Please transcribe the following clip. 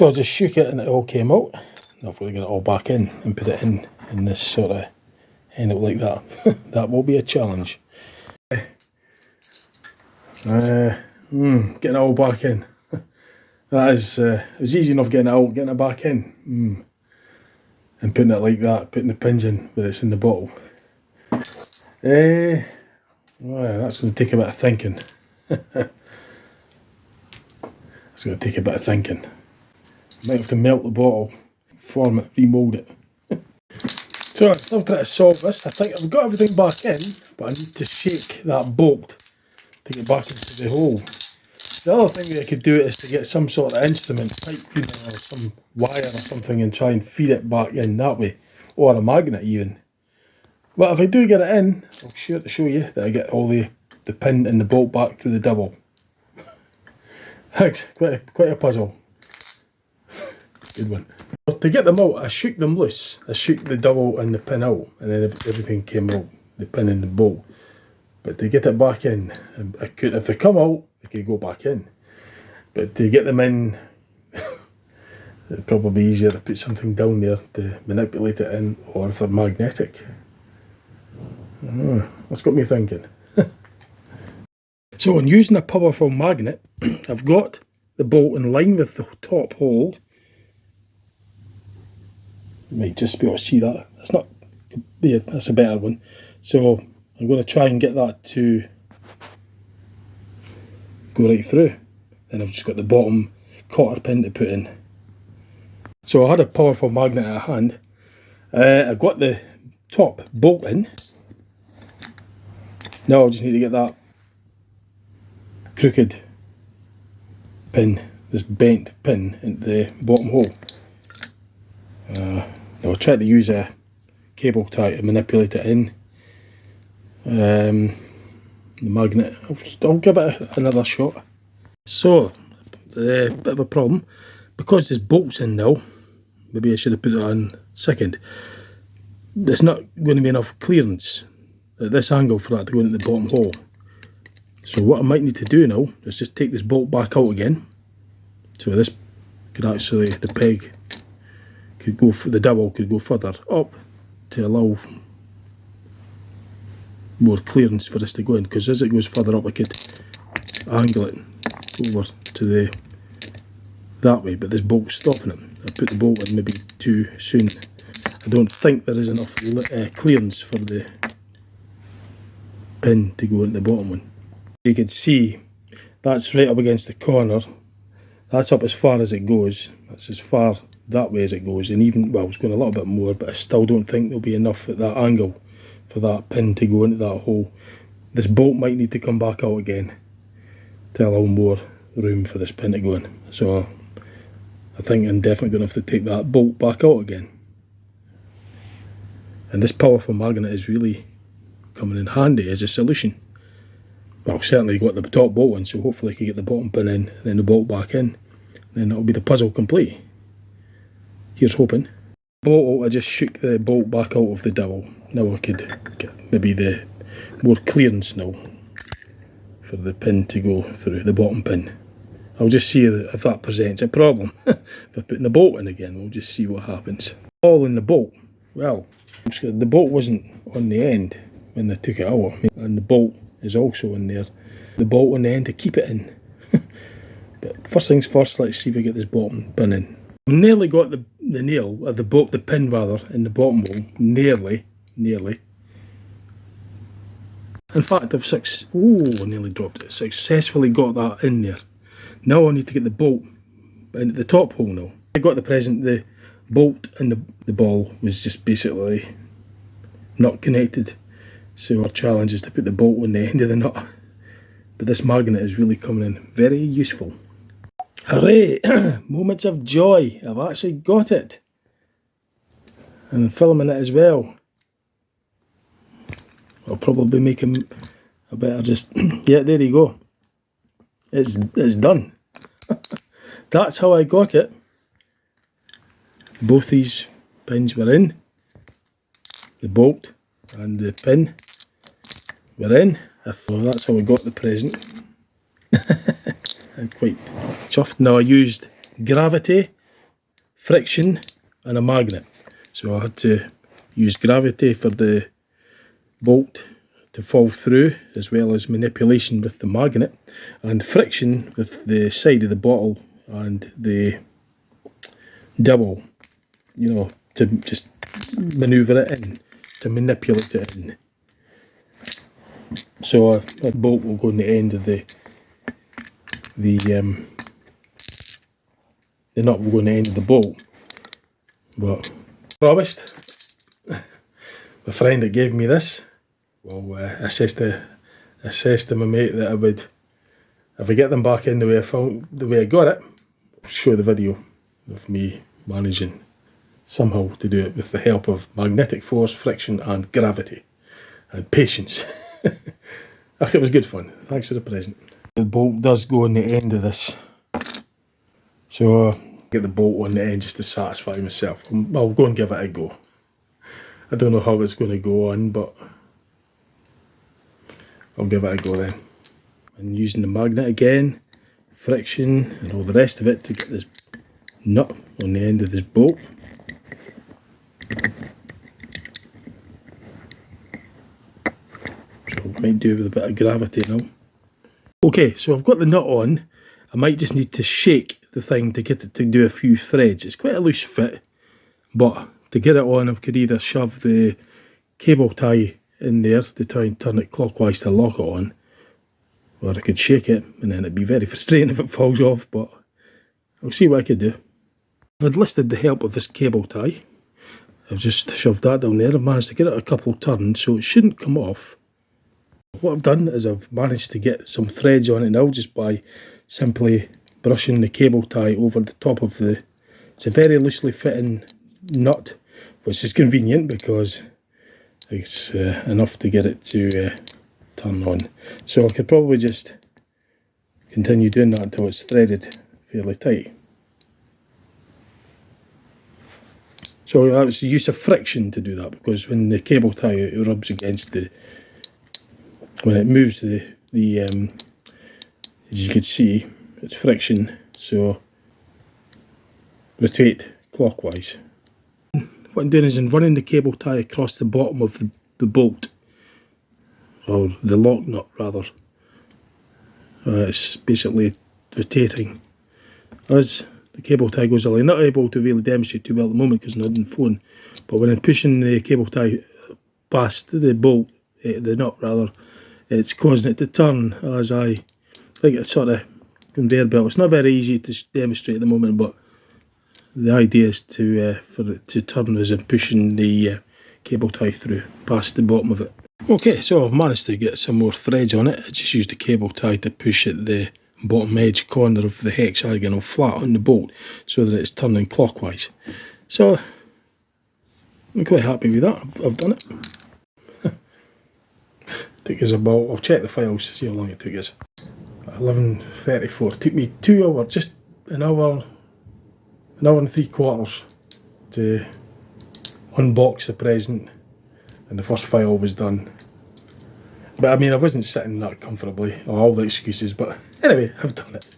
So I just shook it and it all came out. Now I've got to get it all back in and put it in this sort of end up like that. That will be a challenge. Getting it all back in. That is, it was easy enough getting it out, getting it back in. And putting it like that, putting the pins in, but it's in the bottle. Well, that's going to take a bit of thinking. That's going to take a bit of thinking. Might have to melt the bottle, form it, remould it. So I'm still trying to solve this. I think I've got everything back in, but I need to shake that bolt to get back into the hole. The other thing that I could do is to get some sort of instrument, pipe cleaner or some wire or something, and try and feed it back in that way, or a magnet even. But if I do get it in, I'll be sure to show you that I get all the pin and the bolt back through the dowel. Thanks, quite a puzzle. Good one. Well, to get them out, I shook them loose. I shook the dowel and the pin out, and then everything came out, the pin and the bolt. But to get it back in, I could, if they come out, they could go back in. But to get them in, it'd probably be easier to put something down there to manipulate it in, or if they're magnetic. That's got me thinking. So in using a powerful magnet, I've got the bolt in line with the top hole. You might just be able to see that. That's not, yeah, that's a better one. So I'm going to try and get that to go right through. Then I've just got the bottom cotter pin to put in. So I had a powerful magnet at hand. I've got the top bolt in. Now I just need to get that crooked pin, this bent pin, into the bottom hole. I'll try to use a cable tie to manipulate it in. The magnet, I'll give it another shot. So, a bit of a problem, because there's bolts in now, maybe I should have put it on second, there's not going to be enough clearance at this angle for that to go into the bottom hole. So what I might need to do now is just take this bolt back out again. So this could actually, the peg could go, the dowel could go further up to allow more clearance for this to go in, because as it goes further up I could angle it over to that way, but this bolt's stopping it. I put the bolt in maybe too soon. I don't think there is enough clearance for the pin to go into the bottom one. You can see that's right up against the corner. That's up as far as it goes. That's as far that way as it goes, and even, well, it's going a little bit more, but I still don't think there'll be enough at that angle for that pin to go into that hole. This bolt might need to come back out again to allow more room for this pin to go in. So I think I'm definitely going to have to take that bolt back out again. And this powerful magnet is really coming in handy as a solution. Well, certainly got the top bolt in, so hopefully I can get the bottom pin in, and then the bolt back in. Then that'll be the puzzle complete. Here's hoping. Bolt, I just shook the bolt back out of the dowel. Now I could get maybe the more clearance now for the pin to go through, the bottom pin. I'll just see if that presents a problem. If I put the bolt in again, we'll just see what happens. All in the bolt. Well, the bolt wasn't on the end when they took it out, and the bolt is also in there. The bolt on the end to keep it in. But first things first, let's see if I get this bottom pin in. I've nearly got the nail, or the pin rather, in the bottom hole. Nearly. In fact, I nearly dropped it. Successfully got that in there. Now I need to get the bolt into the top hole now. I got the bolt and the ball was just basically not connected. So our challenge is to put the bolt on the end of the nut. But this magnet is really coming in very useful. Hooray! Moments of joy. I've actually got it. And I'm filming it as well. I'll probably make him a better just... yeah, there you go. It's done. That's how I got it. Both these pins were in. The bolt and the pin were in. I thought that's how I got the present. I'm quite chuffed. Now I used gravity friction and a magnet. So I had to use gravity for the bolt to fall through, as well as manipulation with the magnet, and friction with the side of the bottle and the dowel, you know, to just manoeuvre it in, to manipulate it in. So that bolt will go in the end of the nut will go in the end of the bolt. But promised, my friend that gave me this, well, I says to my mate that I would, if I get them back in the way I got it, I'll show the video of me managing somehow to do it with the help of magnetic force, friction and gravity and patience. It was good fun. Thanks for the present. The bolt does go on the end of this, so get the bolt on the end just to satisfy myself. I'll go and give it a go. I don't know how it's going to go on, but I'll give it a go then. And using the magnet again, friction and all the rest of it to get this nut on the end of this bolt. So I might do with a bit of gravity now. Okay, so I've got the nut on. I might just need to shake the thing to get it to do a few threads. It's quite a loose fit, but to get it on I could either shove the cable tie in there to try and turn it clockwise to lock it on, or I could shake it and then it'd be very frustrating if it falls off, but I'll see what I could do. I've enlisted the help of this cable tie. I've just shoved that down there. I've managed to get it a couple of turns, so it shouldn't come off. What I've done is I've managed to get some threads on it now just by simply brushing the cable tie over the top of the... It's a very loosely fitting nut, which is convenient because it's enough to get it to turn on. So I could probably just continue doing that until it's threaded fairly tight. So that was the use of friction to do that, because when the cable tie it rubs against the... When it moves the as you can see, it's friction, so rotate clockwise. What I'm doing is I'm running the cable tie across the bottom of the bolt, or the lock nut rather. It's basically rotating as the cable tie goes along. I'm not able to really demonstrate too well at the moment because I'm not on the phone, but when I'm pushing the cable tie past the bolt, the nut rather, it's causing it to turn as I like a sort of conveyor belt. It's not very easy to demonstrate at the moment, but the idea is to for it to turn as I'm pushing the cable tie through past the bottom of it. Okay, so I've managed to get some more threads on it. I just used the cable tie to push at the bottom edge corner of the hexagonal flat on the bolt so that it's turning clockwise. So I'm quite happy with that. I've done it. Took us about, I'll check the files to see how long it took us. 11:34. Took me 2 hours, just an hour and 3/4 to unbox the present, and the first file was done. But I mean, I wasn't sitting that comfortably, or all the excuses, but anyway, I've done it.